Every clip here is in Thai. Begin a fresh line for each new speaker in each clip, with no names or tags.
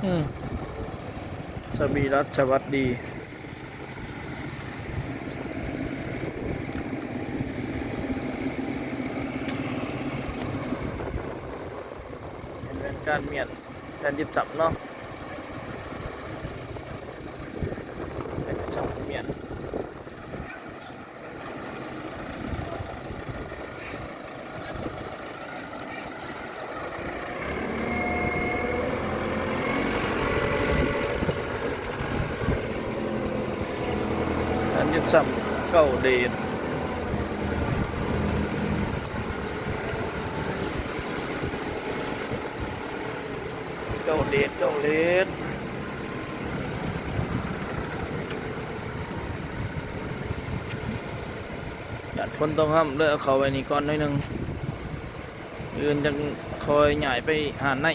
อืมสบีรัตสวัสดีเป็นการเมียนการยิบสับเนาะเป็นช่องเมียนการยิบสับเก้าเดนเก้าเดนเก้าเลนหยาดฝนต้องห้ามเลือกเขาไว้นี่ก่อนหน่อยหนึงอื่นจะคอยใหญ่ไปหาใน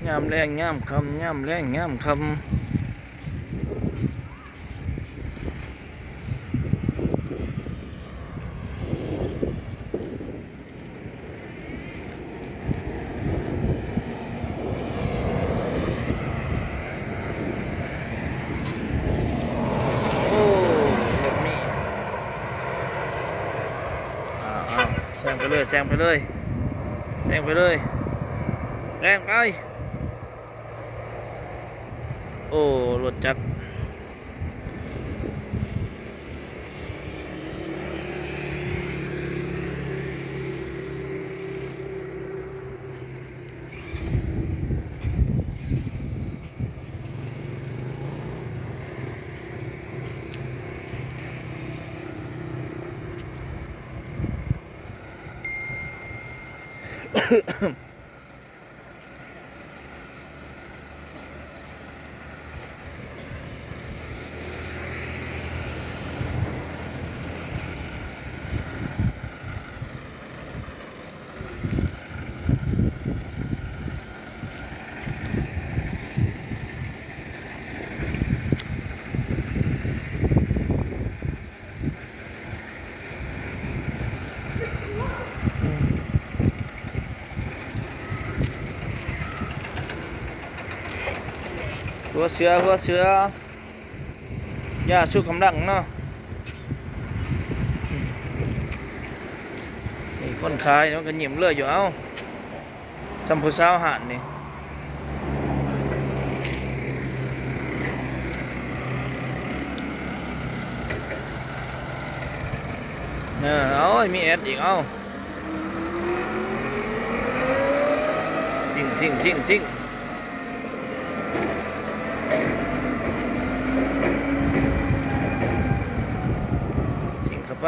ยามแรงยามคำยามแรงยามคำโอ้รถมีแซงไปเลยแซงไปเลยแซงไปเลยแซงไปโอ้รถจักรหัวเสือหัวเสือยาสู้กำลังเนาะนี่คนขายมันก็หยิมเลือดอยู่เอาสัมผู้สาวหานนี่เอามีแอดอีกเอาซิ่งเข้าไป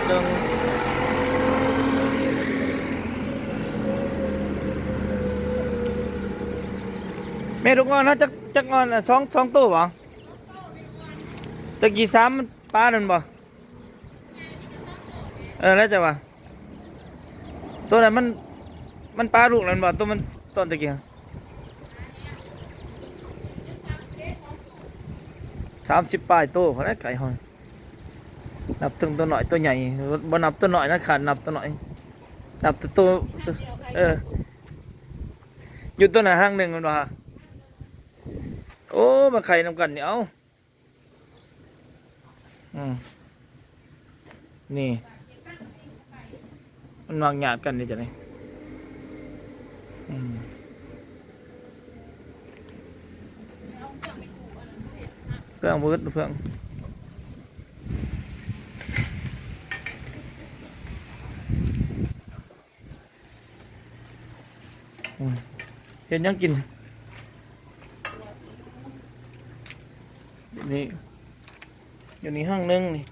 หนึ่งแม่ทุกงอนนะจักงอนอ่ะสองตู้บ่ตะกี้สามมันปลานั่นบ่แล้วจะว่าตัวนั้นมันปลาลูกนั่นบ่ตัวมันต้นตะกี้30 ปลายตู้เขาได้ไก่หอยนับถึงตัวหน่อยตัวใหญ่บ่นับตัวหน่อยนะขาดนับตัวหน่อยนับตัวอยู่ตัวไหนห้างหนึ่งมันบ่ฮะโอ้มาไข่นำกันเนี่ยเอานี่มันวางหยาดกันนี่จ้ะนี่เพื่องมืดเพื่องเห็นยังกินนี่อยู่นี่ห้างนึงนี่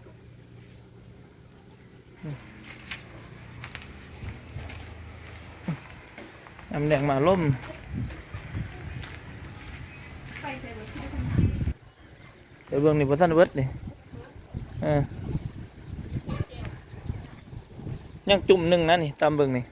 น้ำแดงมาล่มเดี๋ยวเบื้องนี่พอท่านเวิร์ดนี่ยังจุ่มหนึ่งนะนี่ตามเบื้องนี่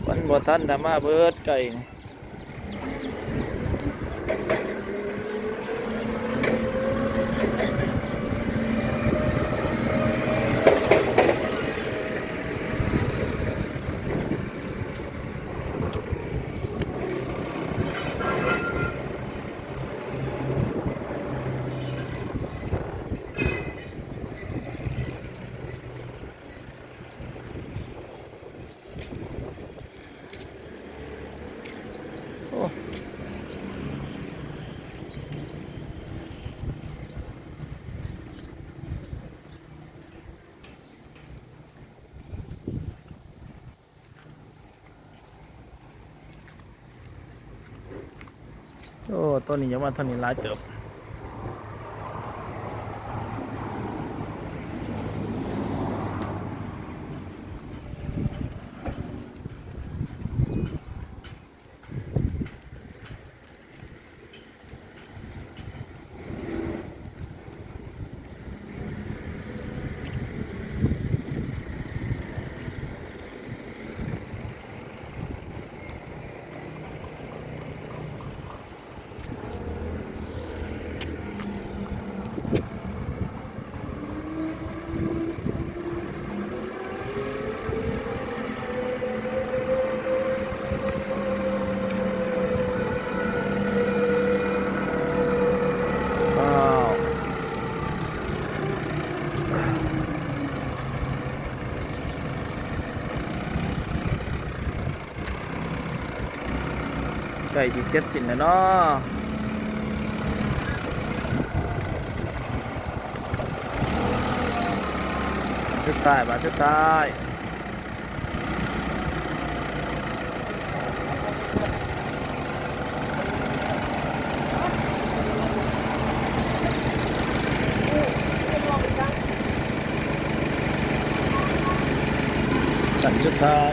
วันบ่ทันทำมาเบิดไก่โอ้ตัวนี้ยังมาตัวนี้หลายเติบไก่สิเซ็ตสินแล้วเนาะชุดท้ายมาชุดท้ายสั่นชุดท้าย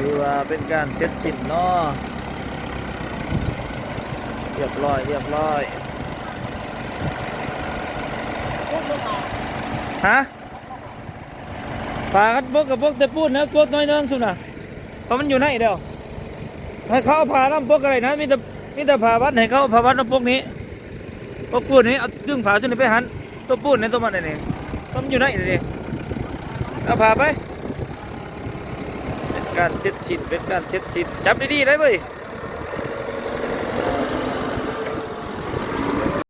ถือว่าเป็นการเสร็จสิ้นเนาะเรียบร้อยเรียบร้อยฮะปลากันบกกับบกแต่พูดนะกดน้อยนึงสุดนะเพราะมันอยู่ไหนเดียวให้เขาเอาผ่าน้ำปกอะไรนะมีแต่ผ่าวัดให้เขาเอาผ่าวัดน้ำปกนี้ปกปูนนี้เอาดึงผ่าจนไปหันตัวปูนในตัวมันนี่มันอยู่ไหนนี่เอาผ่าไปเป็นการเช็ดชิ้นเป็นการเช็ดชิ้นจับดีๆได้เว้ย